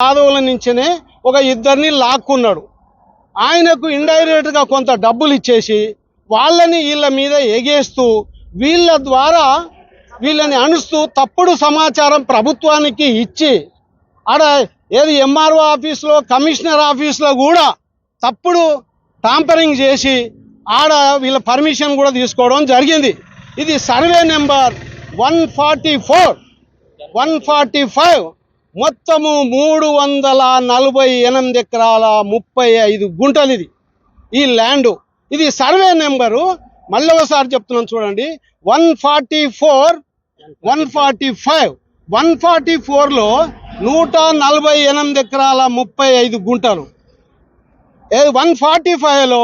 యాదవుల నుంచినే ఒక ఇద్దరిని లాక్కున్నాడు. ఆయనకు ఇండైరెక్ట్ గా కొంత డబ్బులు ఇచ్చేసి వాళ్ళని వీళ్ళ మీద ఎగేస్తూ వీళ్ళ ద్వారా వీళ్ళని అణుస్తూ తప్పుడు సమాచారం ప్రభుత్వానికి ఇచ్చి ఆడ ఏది ఎంఆర్ఓ ఆఫీస్లో కమిషనర్ ఆఫీస్లో కూడా తప్పుడు టాంపరింగ్ చేసి ఆడ వీళ్ళ పర్మిషన్ కూడా తీసుకోవడం జరిగింది. ఇది సర్వే నెంబర్ 145 మొత్తము 348 ఎకరాల 35 గుంటలు ఇది ఈ ల్యాండ్. ఇది సర్వే నెంబరు మళ్ళీ ఒకసారి చెప్తున్నాను చూడండి, 144లో 148 ఎకరాల 35 గుంటలు, 145లో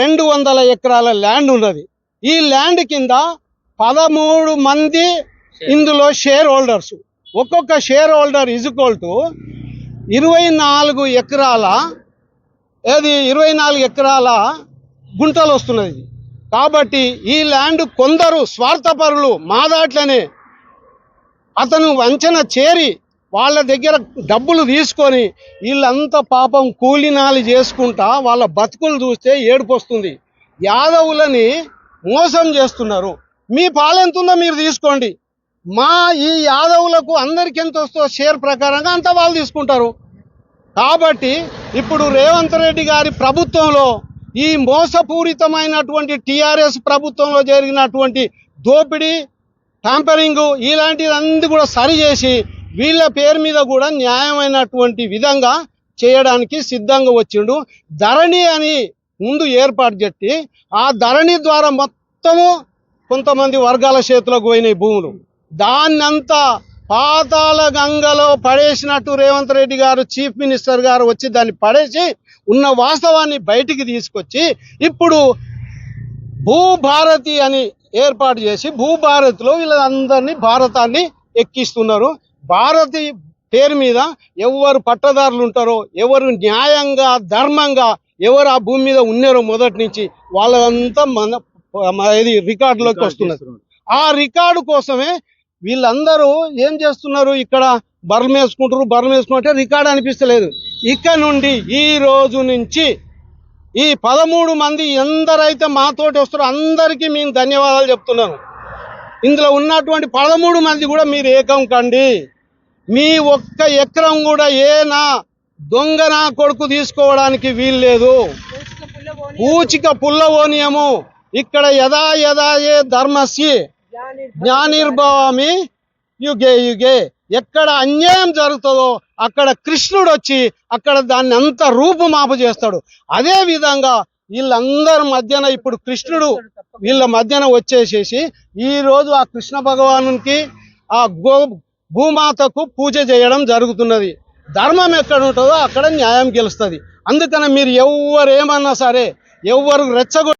200 ఎకరాల ల్యాండ్ ఉన్నది. ఈ ల్యాండ్ కింద 13 మంది ఇందులో షేర్ హోల్డర్స్. ఒక్కొక్క షేర్ హోల్డర్ ఈక్వల్ టు 24 ఎకరాల గుంటలు వస్తున్నది. కాబట్టి ఈ ల్యాండ్ కొందరు స్వార్థపరులు మా దాంట్లోనే అతను వంచన చేరి వాళ్ళ దగ్గర డబ్బులు తీసుకొని వీళ్ళంతా పాపం కూలినాలి చేసుకుంటా వాళ్ళ బతుకులు చూస్తే ఏడుపు వస్తుంది. యాదవులని మోసం చేస్తున్నారు. మీ పాలెంతుందో మీరు తీసుకోండి, మా ఈ యాదవులకు అందరికి ఎంత వస్తుందో షేర్ ప్రకారంగా అంతా వాళ్ళు తీసుకుంటారు. కాబట్టి ఇప్పుడు రేవంత్ రెడ్డి గారి ప్రభుత్వంలో ఈ మోసపూరితమైనటువంటి టీఆర్ఎస్ ప్రభుత్వంలో జరిగినటువంటి దోపిడీ, టాంపరింగ్ ఇలాంటివన్నీ కూడా సరిచేసి వీళ్ళ పేరు మీద కూడా న్యాయమైనటువంటి విధంగా చేయడానికి సిద్ధంగా వచ్చిండు. ధరణి అని ముందు ఏర్పాటు చేసి ఆ ధరణి ద్వారా మొత్తము కొంతమంది వర్గాల చేతులకు పోయినాయి భూములు. దాన్నంతా పాతాళ గంగలో పడేసినట్టు రేవంత్ రెడ్డి గారు చీఫ్ మినిస్టర్ గారు వచ్చి దాన్ని పడేసి ఉన్న వాస్తవాన్ని బయటికి తీసుకొచ్చి ఇప్పుడు భూభారతి అని ఏర్పాటు చేసి భూభారతిలో వీళ్ళందరినీ భారతాన్ని ఎక్కిస్తున్నారు. భారతి పేరు మీద ఎవరు పట్టదారులు ఉంటారో, ఎవరు న్యాయంగా ధర్మంగా ఎవరు ఆ భూమి మీద ఉన్నారో మొదటి నుంచి వాళ్ళంతా ఇది రికార్డులోకి వస్తున్నది. ఆ రికార్డు కోసమే వీళ్ళందరూ ఏం చేస్తున్నారు, ఇక్కడ బర్రెలు వేసుకుంటే రికార్డు అనిపిస్తలేదు. ఇక్కడ నుండి ఈ రోజు నుంచి ఈ 13 మంది ఎందరైతే మాతోటి వస్తారో అందరికీ మేము ధన్యవాదాలు చెప్తున్నాను. ఇందులో ఉన్నటువంటి 13 మంది కూడా మీరు ఏకం కండి. మీ ఒక్క ఎకరం కూడా నా దొంగ నా కొడుకు తీసుకోవడానికి వీల్లేదు. పూచిక పుల్లవోనియము ఇక్కడ యదా ఏ ధర్మస్య జ్ఞానిర్భవామి యుగే యుగే. ఎక్కడ అన్యాయం జరుగుతుందో అక్కడ కృష్ణుడు వచ్చి అక్కడ దాన్ని అంత రూపుమాపు చేస్తాడు. అదే విధంగా వీళ్ళందరి మధ్యన ఇప్పుడు కృష్ణుడు వీళ్ళ మధ్యన వచ్చేసేసి ఈ రోజు ఆ కృష్ణ భగవానునికి ఆ భూమాతకు పూజ చేయడం జరుగుతున్నది. ధర్మం ఎక్కడ ఉంటుందో అక్కడ న్యాయం గెలుస్తుంది. అందుకని మీరు ఎవరు ఏమన్నా సరే ఎవరు రెచ్చగొ